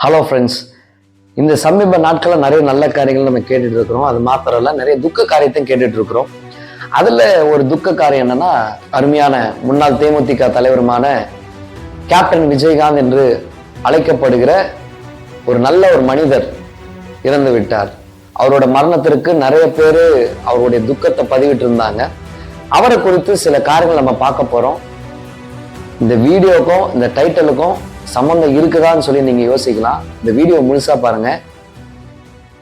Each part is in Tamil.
ஹலோ ஃப்ரெண்ட்ஸ், இந்த சமீப நாட்களில் நிறைய நல்ல காரியங்கள் நம்ம கேட்டுட்டு இருக்கிறோம். அது மாத்திரம் இல்ல, நிறைய துக்க காரியத்தையும் கேட்டுட்டு இருக்கிறோம். அதுல ஒரு துக்க காரியம் என்னன்னா, அருமையான முன்னாள் தேமுதிக தலைவருமான கேப்டன் விஜயகாந்த் என்று அழைக்கப்படுகிற ஒரு நல்ல ஒரு மனிதர் இறந்து விட்டார். அவரோட மரணத்திற்கு நிறைய பேர் அவருடைய துக்கத்தை பதிவிட்டு இருந்தாங்க. அவரை குறித்து சில காரியங்கள் நம்ம பார்க்க போறோம். இந்த வீடியோக்கும் இந்த டைட்டிலுக்கும் சம்பந்தம் இருக்குதான்னு சொல்லி நீங்க யோசிக்கலாம். இந்த வீடியோ முழுசா பாருங்க.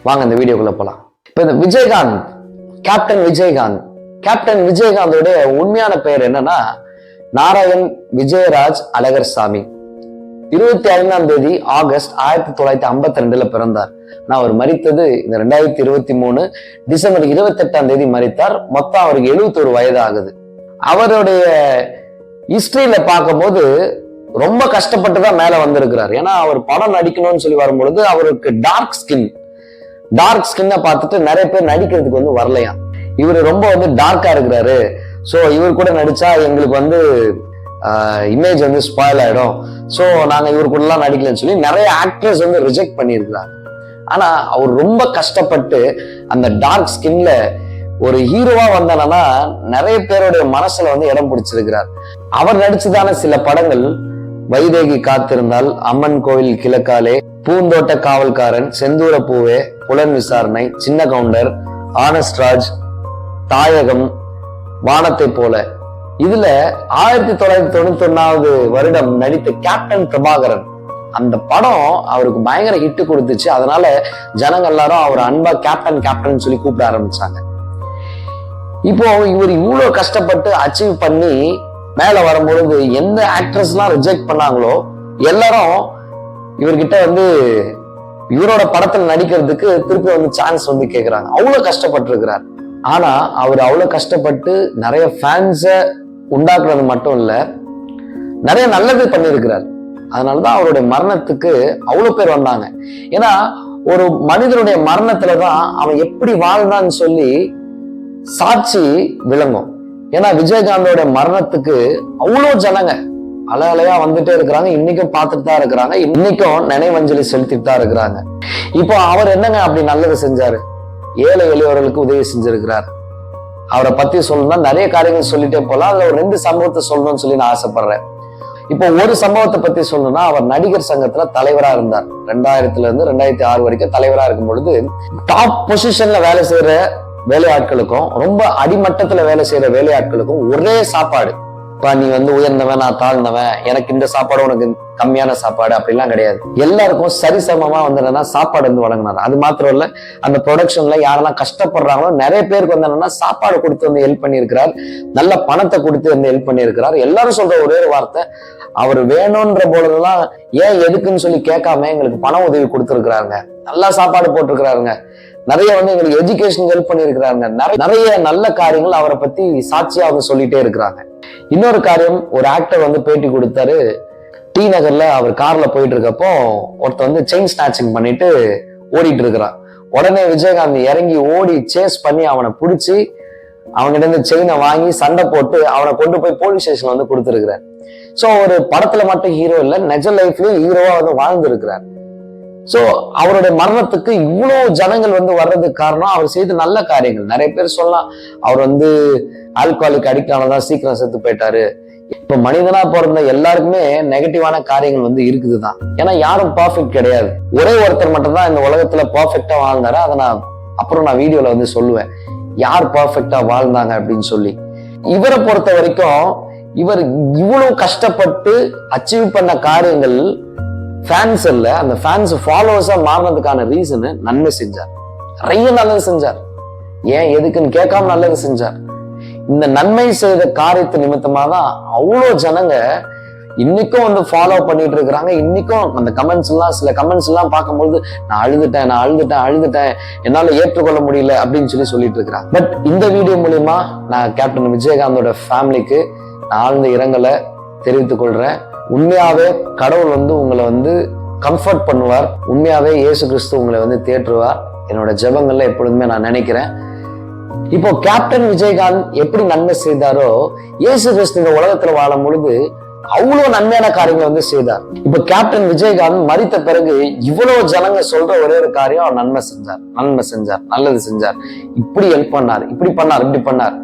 வாங்க இந்த வீடியோக்குள்ள போலாம். இப்ப இந்த விஜயகாந்த், கேப்டன் விஜயகாந்தோட உண்மையான பெயர் என்னன்னா நாராயண் விஜயராஜ் அழகர்சாமி. 25 ஆகஸ்ட் 1952 பிறந்தார். நான் அவர் மரித்தது இந்த 2023 டிசம்பர் 28 மரித்தார். மொத்தம் அவருக்கு 71 வயது ஆகுது. அவருடைய ஹிஸ்டரியில பார்க்கும்போது ரொம்ப கஷ்டப்பட்டு தான் மேல வந்திருக்கிறார். ஏன்னா அவர் படம் நடிக்கணும்னு சொல்லி வரும்பொழுது அவருக்கு டார்க் ஸ்கின்னை பார்த்துட்டு நிறைய பேர் நடிக்கிறதுக்கு வரலையா. இவர் ரொம்ப டார்க்கா இருக்கிறாரு, சோ இவர் கூட நடிச்சா எங்களுக்கு இமேஜ் ஸ்பாயில் ஆயிடும், சோ நாங்க இவர் கூட எல்லாம் நடிக்கலன்னு சொல்லி நிறைய ஆக்டர்ஸ் ரிஜெக்ட் பண்ணியிருக்கிறாங்க. ஆனா அவர் ரொம்ப கஷ்டப்பட்டு அந்த டார்க் ஸ்கின்ல ஒரு ஹீரோவா வந்தானா நிறைய பேருடைய மனசுல இடம் பிடிச்சிருக்கிறார். அவர் நடிச்சதான சில படங்கள் வைதேகி காத்திருந்தால், அம்மன் கோவில் கிழக்காலே, பூந்தோட்ட காவல்காரன், செந்தூர பூவே, புலன் விசாரணை, சின்ன கவுண்டர், ஆனஸ்ட்ராஜ், தாயகம், வானத்தை போல. இதுல 1991 வருடம் நடித்த கேப்டன் பிரபாகரன், அந்த படம் அவருக்கு பயங்கர ஹிட் கொடுத்துச்சு. அதனால ஜனங்க எல்லாரும் அவர் அன்பா கேப்டன் சொல்லி கூப்பிட ஆரம்பிச்சாங்க. இப்போ இவர் இவ்வளவு கஷ்டப்பட்டு அச்சீவ் பண்ணி மேல வரும்பொழுது எந்த ஆக்ட்ரஸ் எல்லாம் ரிஜெக்ட் பண்ணாங்களோ எல்லாரும் இவர்கிட்ட இவரோட படத்துல நடிக்கிறதுக்கு திருப்பி சான்ஸ் கேக்குறாங்க. அவ்வளவு கஷ்டப்பட்டு இருக்கிறார். ஆனா அவர் அவ்வளவு கஷ்டப்பட்டு நிறைய ஃபேன்ஸ உண்டாக்குறது மட்டும் இல்ல, நிறைய நல்லது பண்ணியிருக்கிறார். அதனாலதான் அவருடைய மரணத்துக்கு அவ்வளவு பேர் வந்தாங்க. ஏன்னா ஒரு மனிதனுடைய மரணத்துலதான் அவன் எப்படி வாழ்ந்தான்னு சொல்லி சாட்சி விளங்கும். ஏன்னா விஜயகாந்தோட மரணத்துக்கு அவ்வளவு ஜனங்க அலையா வந்துட்டே இருக்கிறாங்க. இன்னைக்கும் பார்த்துட்டு தான் இருக்கிறாங்க. இன்னைக்கும் நினைவஞ்சலி செலுத்திட்டு தான் இருக்கிறாங்க. இப்போ அவர் என்னங்க அப்படி நல்லது செஞ்சாரு? ஏழை எளியவர்களுக்கு உதவி செஞ்சிருக்கிறார். அவரை பத்தி சொல்லணும்னா நிறைய காரியங்கள் சொல்லிட்டே போலாம். அதுல ஒரு 2 சம்பவத்தை சொல்லணும்னு சொல்லி நான் ஆசைப்படுறேன். இப்போ ஒரு சம்பவத்தை பத்தி சொல்லணும்னா, அவர் நடிகர் சங்கத்துல தலைவரா இருந்தார். 2000 இருந்து 2006 வரைக்கும் தலைவரா இருக்கும் பொழுது டாப் பொசிஷன்ல வேலை செய்யற வேலையாட்களுக்கும் ரொம்ப அடிமட்டத்துல வேலை செய்யற வேலையாட்களுக்கும் ஒரே சாப்பாடு. இப்ப நீ உயர்ந்தவன், நான் தாழ்ந்தவன், எனக்கு இந்த சாப்பாடு உனக்கு கம்மியான சாப்பாடு அப்படிலாம் கிடையாது. எல்லாருக்கும் சரிசமமா என்னன்னா சாப்பாடு வழங்கினார். அது மாத்திரம் இல்ல, அந்த ப்ரொடக்ஷன்ல யாரெல்லாம் கஷ்டப்படுறாங்களோ நிறைய பேருக்கு என்னன்னா சாப்பாடு கொடுத்து ஹெல்ப் பண்ணியிருக்கிறார். நல்ல பணத்தை கொடுத்து ஹெல்ப் பண்ணியிருக்கிறார். எல்லாரும் சொல்ற ஒரே ஒரு வார்த்தை, அவர் வேணும்ன்ற பொழுதெல்லாம் ஏன் எதுக்குன்னு சொல்லி கேட்காம எங்களுக்கு பண உதவி கொடுத்துருக்கிறாருங்க, நல்லா சாப்பாடு போட்டிருக்கிறாருங்க, நிறைய எங்களுக்கு எஜுகேஷன் ஹெல்ப் பண்ணிருக்கிறாங்க. நிறைய நல்ல காரியங்கள் அவரை பத்தி சாட்சியா சொல்லிட்டே இருக்கிறாங்க. இன்னொரு காரியம், ஒரு ஆக்டர் பேட்டி கொடுத்தாரு. டி நகர்ல அவர் கார்ல போயிட்டு இருக்கப்போ ஒருத்தர் செயின் ஸ்நாச்சிங் பண்ணிட்டு ஓடிட்டு இருக்கிறான். உடனே விஜயகாந்த் இறங்கி ஓடி சேஸ் பண்ணி அவனை பிடிச்சி அவன்கிட்ட இருந்து செயினை வாங்கி சண்டை போட்டு அவனை கொண்டு போய் போலீஸ் ஸ்டேஷன்ல கொடுத்துருக்கிறார். சோ ஒரு படத்துல மட்டும் ஹீரோ இல்ல, நிஜ லைஃப்லயும் ஹீரோவா வாழ்ந்து இருக்கிறார். சோ அவருடைய மரணத்துக்கு இவ்வளவு ஜனங்கள் வர்றதுக்கு காரணம் அவர் செய்த நல்ல காரியங்கள். நிறைய பேர் சொல்லலாம், அவர் ஆல்கஹாலிக் அடிக்ட் ஆனதான் சீக்கிரம் செத்து போயிட்டாரு. இப்ப மனிதனா பிறந்த எல்லாருக்குமே நெகட்டிவான காரியங்கள் இருக்குதுதான். ஏன்னா யாரும் பர்ஃபெக்ட் கிடையாது. ஒரே ஒருத்தர் மட்டும் தான் இந்த உலகத்துல பர்ஃபெக்டா வாழ்ந்தாரு. அதை நான் வீடியோல சொல்லுவேன் யார் பர்ஃபெக்டா வாழ்ந்தாங்க அப்படின்னு சொல்லி. இவரை பொறுத்த வரைக்கும் இவர் இவ்வளவு கஷ்டப்பட்டு அச்சீவ் பண்ண காரியங்கள் ஃபேன்ஸ் இல்ல, அந்த ஃபேன்ஸ் ஃபாலோவர்ஸா மாறினதுக்கான ரீசன் நன்மை செஞ்சார். நிறைய நல்லது செஞ்சார். ஏன் எதுக்குன்னு கேட்காம நல்லது செஞ்சார். இந்த நன்மை செய்த காரியத்து நிமித்தமா தான் அவ்வளவு ஜனங்க இன்னைக்கும் ஃபாலோ பண்ணிட்டு இருக்கிறாங்க. இன்னைக்கும் அந்த சில கமெண்ட்ஸ் எல்லாம் பார்க்கும்போது நான் அழுதுட்டேன், என்னால ஏற்றுக்கொள்ள முடியல அப்படின்னு சொல்லிட்டு இருக்கிறாங்க. பட் இந்த வீடியோ மூலியமா நான் கேப்டன் விஜயகாந்தோட ஃபேமிலிக்கு நான் ஆழ்ந்த இரங்கலை தெரிவித்துக் கொள்றேன். உண்மையாவே கடவுள் உங்களை கம்ஃபர்ட் பண்ணுவார். உண்மையாவே இயேசு கிறிஸ்து உங்களை தேற்றுவார். என்னோட ஜெபங்கள்ல எப்பொழுதுமே நான் நினைக்கிறேன். இப்போ கேப்டன் விஜயகாந்த் எப்படி நன்மை செய்தாரோ, இயேசு கிறிஸ்து இந்த உலகத்துல வாழும் பொழுது அவ்வளவு நன்மையான காரியங்களை வந்து செய்தார். இப்ப கேப்டன் விஜயகாந்த் மரித்த பிறகு இவ்வளவு ஜனங்க சொல்ற ஒரே ஒரு காரியம், அவர் நன்மை செஞ்சார், நல்லது செஞ்சார், இப்படி ஹெல்ப் பண்ணார், இப்படி பண்ணார்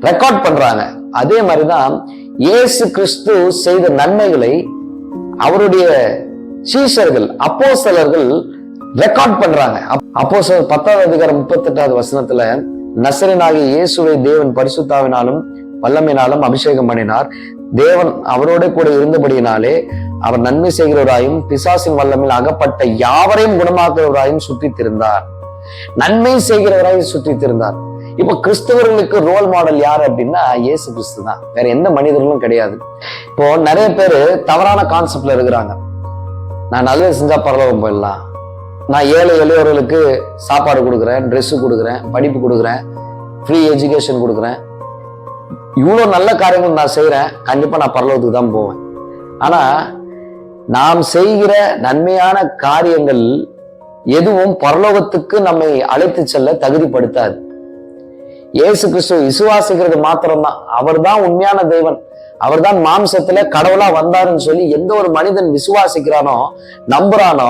ரெக்கார்ட் பண்றாங்க. அதே மாதிரிதான் இயேசு கிறிஸ்து செய்த நன்மைகளை அவருடைய சீஷர்கள் அப்போஸ்தலர்கள் ரெக்கார்ட் பண்றாங்க. அப்போஸ்தலர் 10:38 நசரேயனாகிய இயேசுவை தேவன் பரிசுத்தாவினாலும் வல்லமையினாலும் அபிஷேகம் பண்ணினார். தேவன் அவரோட கூட இருந்தபடியினாலே அவர் நன்மை செய்கிறவராயும் பிசாசின் வல்லமையில் அகப்பட்ட யாவரையும் குணமாக்குறவராயும் சுற்றித் திருந்தார். நன்மை செய்கிறவராயும் சுற்றித் திருந்தார். இப்ப கிறிஸ்தவர்களுக்கு ரோல் மாடல் யாரு அப்படின்னா இயேசு கிறிஸ்து தான், வேற எந்த மனிதர்களும் கிடையாது. இப்போ நிறைய பேரு தவறான கான்செப்ட்ல இருக்கிறாங்க. நான் நல்லது செஞ்சா பரலோகம் போயிடலாம், நான் ஏழை எளியவர்களுக்கு சாப்பாடு கொடுக்குறேன், ட்ரெஸ் கொடுக்குறேன், படிப்பு கொடுக்குறேன், ஃப்ரீ எஜுகேஷன் கொடுக்குறேன், இவ்வளவு நல்ல காரியங்கள் நான் செய்யறேன், கண்டிப்பா நான் பரலோகத்துக்கு தான் போவேன். ஆனா நாம் செய்கிற நன்மையான காரியங்கள் எதுவும் பரலோகத்துக்கு நம்மை அழைத்து செல்ல தகுதிப்படுத்தாது. இயேசு கிறிஸ்துவ விசுவாசிக்கிறது மாத்திரம்தான். அவர் தான் உண்மையான தேவன், அவர் தான் மாம்சத்துல கடவுளா வந்தாருன்னு சொல்லி எந்த ஒரு மனிதன் விசுவாசிக்கிறானோ நம்புறானோ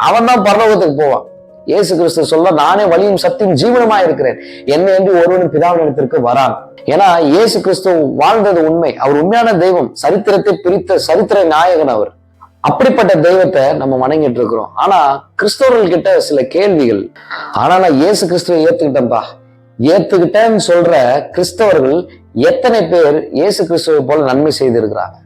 அவன் தான் பரலோகத்துக்கு போவான். இயேசு கிறிஸ்து சொல்ல, நானே வழியும் சத்தியும் ஜீவனமா இருக்கிறேன், என்னை என்று ஒருவன் பிதாவினிடத்திற்கு வரான். ஏன்னா இயேசு கிறிஸ்து வாழ்ந்தது உண்மை, அவர் உண்மையான தெய்வம், சரித்திரத்தை பிரித்த சரித்திர நாயகன் அவர். அப்படிப்பட்ட தெய்வத்தை நம்ம வணங்கிட்டு இருக்கிறோம். ஆனா கிறிஸ்தவர்கள் கிட்ட சில கேள்விகள். ஆனா நான் இயேசு கிறிஸ்துவை ஏத்துக்கிட்டேன்னு சொல்ற கிறிஸ்தவர்கள் எத்தனை பேர் இயேசு கிறிஸ்துவை போல நன்மை செய்திருக்கிறாங்க?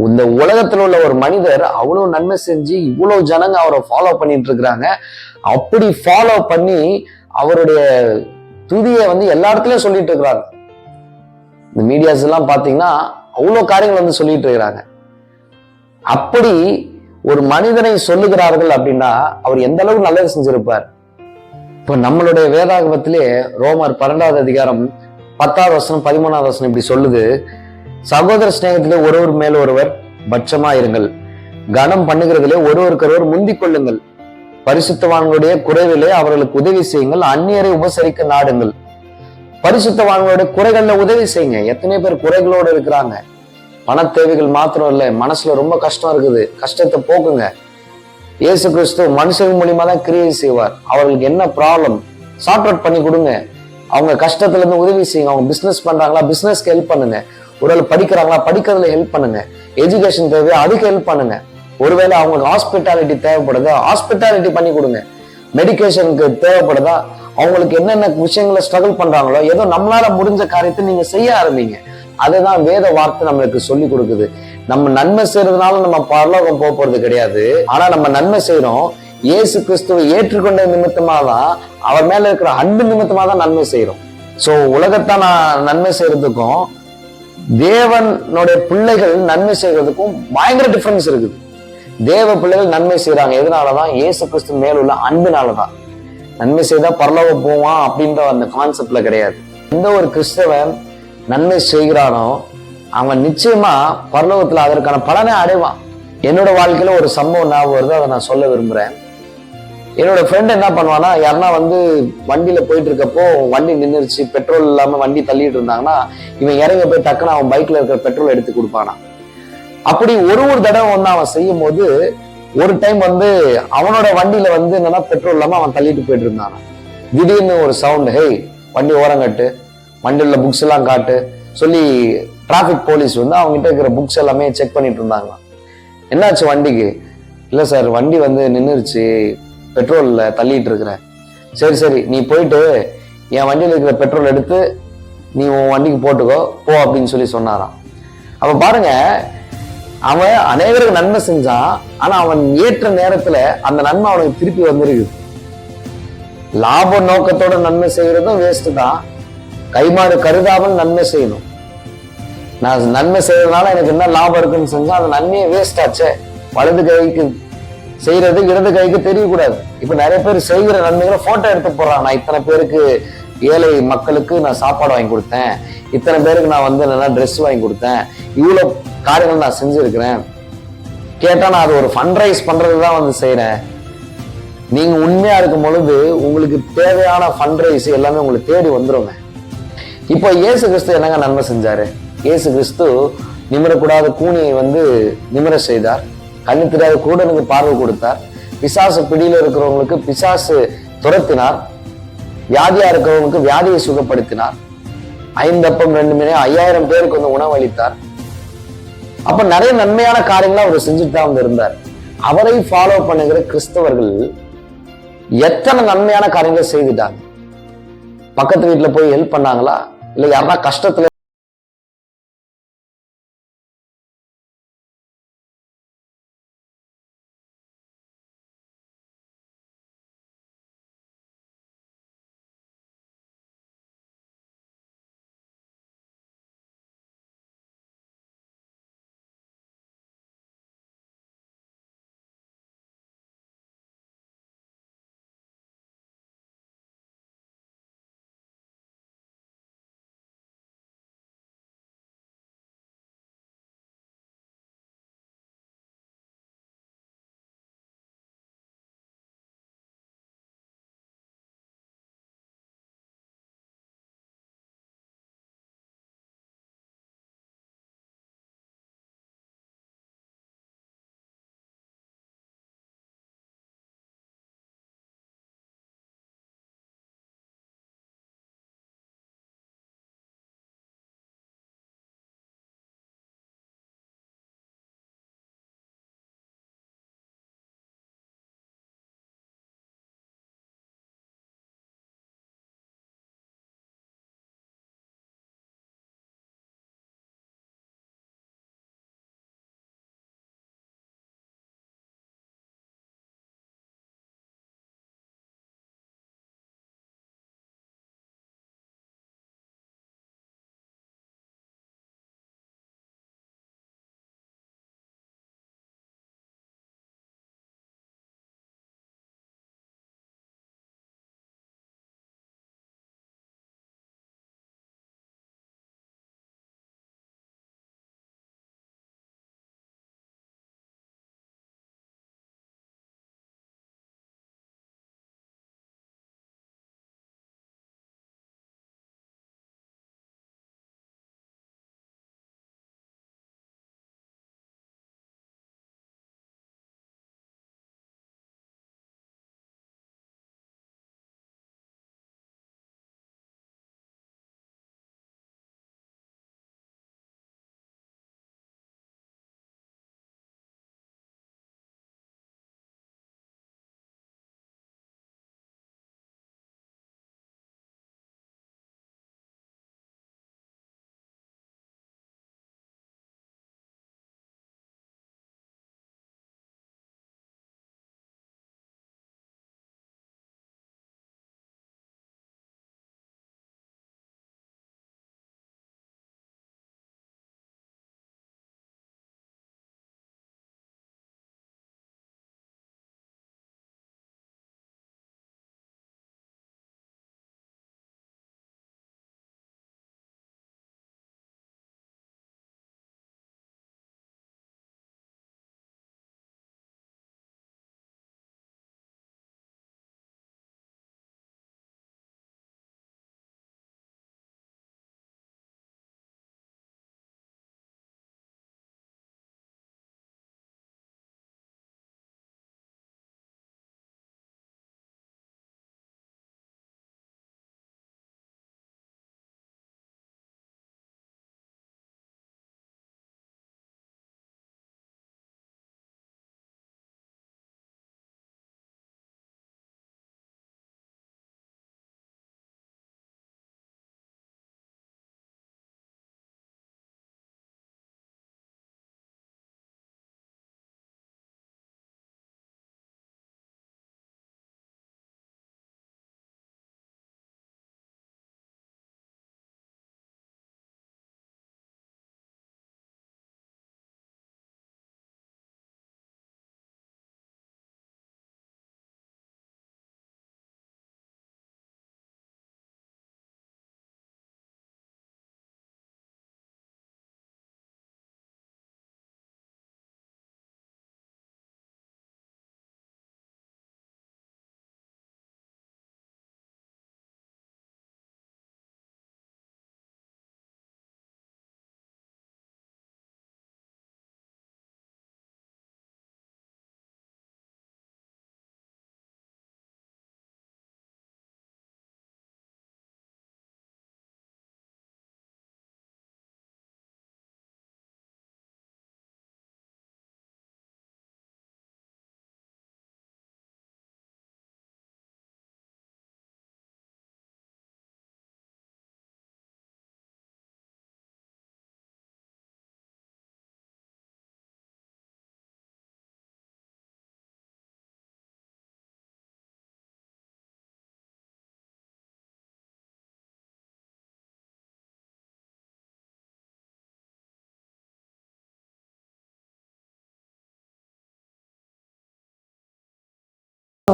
இந்த உலகத்துல உள்ள ஒரு மனிதர் அவ்வளவு நன்மை செஞ்சு இவ்வளவு ஜனங்க அவரை ஃபாலோ பண்ணிட்டு இருக்கிறாங்க. அப்படி ஃபாலோ பண்ணி அவருடைய துதியை வந்து எல்லா இடத்துலயும் சொல்லிட்டு இருக்கிறாங்க. இந்த மீடியாஸ் எல்லாம் பாத்தீங்கன்னா அவ்வளவு காரியங்கள் வந்து சொல்லிட்டு இருக்கிறாங்க. அப்படி ஒரு மனிதனை சொல்லுகிறார்கள் அப்படின்னா அவர் எந்த அளவுக்கு நல்லது செஞ்சிருப்பார். இப்ப நம்மளுடைய வேதாகமத்திலே ரோமர் 12 10 13 இப்படி சொல்லுது, சகோதர சிநேகத்திலே ஒருவர் மேல் ஒருவர் பட்சமா இருங்கள், கனம் பண்ணுகிறதிலே ஒருவருக்கொருவர் முந்திக் கொள்ளுங்கள், பரிசுத்தவான்களுடைய குறைவிலே அவர்களுக்கு உதவி செய்யுங்கள், அந்நியரை உபசரிக்க நாடுங்கள். பரிசுத்தவான்களுடைய குறைகள்ல உதவி செய்யுங்க. எத்தனை பேர் குறைகளோடு இருக்கிறாங்க? பண தேவைகள் மாத்திரம் இல்லை, மனசுல ரொம்ப கஷ்டம் இருக்குது, கஷ்டத்தை போக்குங்க. இயேசு கிறிஸ்து மனுஷன் மூலியமா தான் கிரியை செய்வார். அவர்களுக்கு என்ன ப்ராப்ளம் சார்ட் அவுட் பண்ணி கொடுங்க. அவங்க கஷ்டத்துல இருந்து உதவி செய்யுங்க. அவங்க பிசினஸ் பண்றாங்களா, பிசினஸ்க்கு ஹெல்ப் பண்ணுங்க. ஒருவேளை படிக்கிறாங்களா, படிக்கிறதுல ஹெல்ப் பண்ணுங்க. எஜுகேஷன் தேவை, அதுக்கு ஹெல்ப் பண்ணுங்க. ஒருவேளை அவங்களுக்கு ஹாஸ்பிட்டாலிட்டி தேவைப்படுதா, ஹாஸ்பிட்டாலிட்டி பண்ணி கொடுங்க. மெடிக்கேஷனுக்கு தேவைப்படுதா, அவங்களுக்கு என்னென்ன விஷயங்களை ஸ்ட்ரகிள் பண்றாங்களோ ஏதோ நம்மளால முடிஞ்ச காரியத்தை நீங்க செய்ய ஆரம்பிங்க. அதுதான் வேத வார்த்தை நம்மளுக்கு சொல்லி கொடுக்குது. நம்ம நன்மை செய்யறதுனால நம்ம பரலோகம் போக போறது கிடையாது. ஆனா நம்ம நன்மை செய்யறோம் இயேசு கிறிஸ்துவை ஏற்றுக்கொண்ட நிமித்தமா தான், அவர் மேல இருக்கிற அன்பு நிமித்தமா தான் நன்மை செய்யறோம். சோ உலகத்தான் நன்மை செய்யறதுக்கும் தேவனுடைய பிள்ளைகள் நன்மை செய்யறதுக்கும் பயங்கர டிஃபரன்ஸ் இருக்குது. தேவ பிள்ளைகள் நன்மை செய்யறாங்க எதனாலதான்? இயேசு கிறிஸ்து மேல உள்ள அன்புனாலதான். நன்மை செய்தா பரலோகம் போவான் அப்படின்ற அந்த கான்செப்ட்ல கிடையாது. எந்த ஒரு கிறிஸ்தவன் நன்மை செய்கிறானோ அவன் நிச்சயமா பரலோகத்துல அதற்கான பலனை அடைவான். என்னோட வாழ்க்கையில ஒரு சம்பவம் ஞாபகம் வருது, அதை நான் சொல்ல விரும்புறேன். என்னோட ஃப்ரெண்ட் என்ன பண்ணுவானா, யாருன்னா வந்து வண்டியில போயிட்டு இருக்கப்போ வண்டி நின்றுச்சு, பெட்ரோல் இல்லாம வண்டி தள்ளிட்டு இருந்தாங்கன்னா இவன் இறங்க போய் டக்குன்னு அவன் பைக்ல இருக்கிற பெட்ரோல் எடுத்து கொடுப்பானா. அப்படி ஒரு தடவை வந்து அவன் செய்யும் போது ஒரு டைம் வந்து அவனோட வண்டியில வந்து என்னன்னா பெட்ரோல் இல்லாம அவன் தள்ளிட்டு போயிட்டு இருந்தானா. திடீர்னு ஒரு சவுண்ட், ஹேய் வண்டி ஓரங்கட்டு, வண்டியில புக்ஸ் எல்லாம் காட்டு சொல்லி டிராபிக் போலீஸ் வந்து அவங்க கிட்ட இருக்கிற புக்ஸ் எல்லாமே செக் பண்ணிட்டு இருந்தாங்க. என்னாச்சு வண்டிக்கு? இல்ல சார் வண்டி வந்து நின்றுச்சு, பெட்ரோல்ல தள்ளிட்டு இருக்கிறேன். சரி நீ போயிட்டு என் வண்டியில இருக்கிற பெட்ரோல் எடுத்து நீ உன் வண்டிக்கு போட்டுக்கோ போ அப்படின்னு சொல்லி சொன்னாராம். அப்ப பாருங்க, அவன் அநேகருக்கு நன்மை செஞ்சான். ஆனா அவன் ஏற்ற நேரத்துல அந்த நன்மை அவனுக்கு திருப்பி வந்திருக்குது. லாப நோக்கத்தோட நன்மை செய்யறதும் வேஸ்ட் தான். கைமாறு கருதாமல் நன்மை செய்யணும். நான் நன்மை செய்யறதுனால எனக்கு என்ன லாபம் இருக்குன்னு செஞ்சா அந்த நன்மையே வேஸ்ட் ஆச்சே. வலது கைக்கு செய்யறது இடது கைக்கு தெரியக்கூடாது. இப்ப நிறைய பேர் செய்கிற நன்மைகளை போட்டோ எடுத்து போடுறான். நான் இத்தனை பேருக்கு, ஏழை மக்களுக்கு நான் சாப்பாடு வாங்கி கொடுத்தேன், இத்தனை பேருக்கு நான் வந்து என்னன்னா ட்ரெஸ் வாங்கி கொடுத்தேன், இவ்வளவு காரியங்கள் நான் செஞ்சிருக்கிறேன். கேட்டா நான் அது ஒரு ஃபண்ட் ரைஸ் பண்றதுதான் வந்து செய்யறேன். நீங்க உண்மையா இருக்கும் பொழுது உங்களுக்கு தேவையான ஃபண்ட் ரைஸ் எல்லாமே உங்களுக்கு தேடி வந்துருங்க. இப்போ இயேசு கிறிஸ்து என்னங்க நன்மை செஞ்சாரு? இயேசு கிறிஸ்து நிமிரக்கூடாத கூனியை நிமிர செய்தார். கண்ணு தெரியாத கூடனுக்கு பார்வை கொடுத்தார். பிசாசு பிடியில இருக்கிறவங்களுக்கு பிசாசு துரத்தினார். வியாதியா இருக்கிறவங்களுக்கு வியாதியை சுகப்படுத்தினார். 5 அப்பம் 2 மீன் 5000 பேருக்கு உணவளித்தார். அப்ப நிறைய நன்மையான காரியங்களை அவர் செஞ்சுட்டு தான் இருந்தார். அவரை ஃபாலோ பண்ணுகிற கிறிஸ்தவர்கள் எத்தனை நன்மையான காரியங்களை செய்துட்டாங்க. பக்கத்து வீட்டுல போய் ஹெல்ப் பண்ணாங்களா? இல்ல யாருன்னா கஷ்டத்துல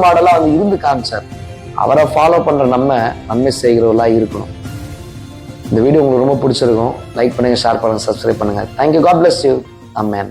மாடலா வந்து இருந்து காமிச்சார். அவரை ஃபாலோ பண்ற நம்ம நன்மை செய்கிறவர்களா இருக்கணும். இந்த வீடியோ உங்களுக்கு ரொம்ப பிடிச்சிருக்கும். லைக் பண்ணுங்க, ஷேர் பண்ணுங்க, சப்ஸ்கிரைப் பண்ணுங்க. Thank you. God bless you. Amen.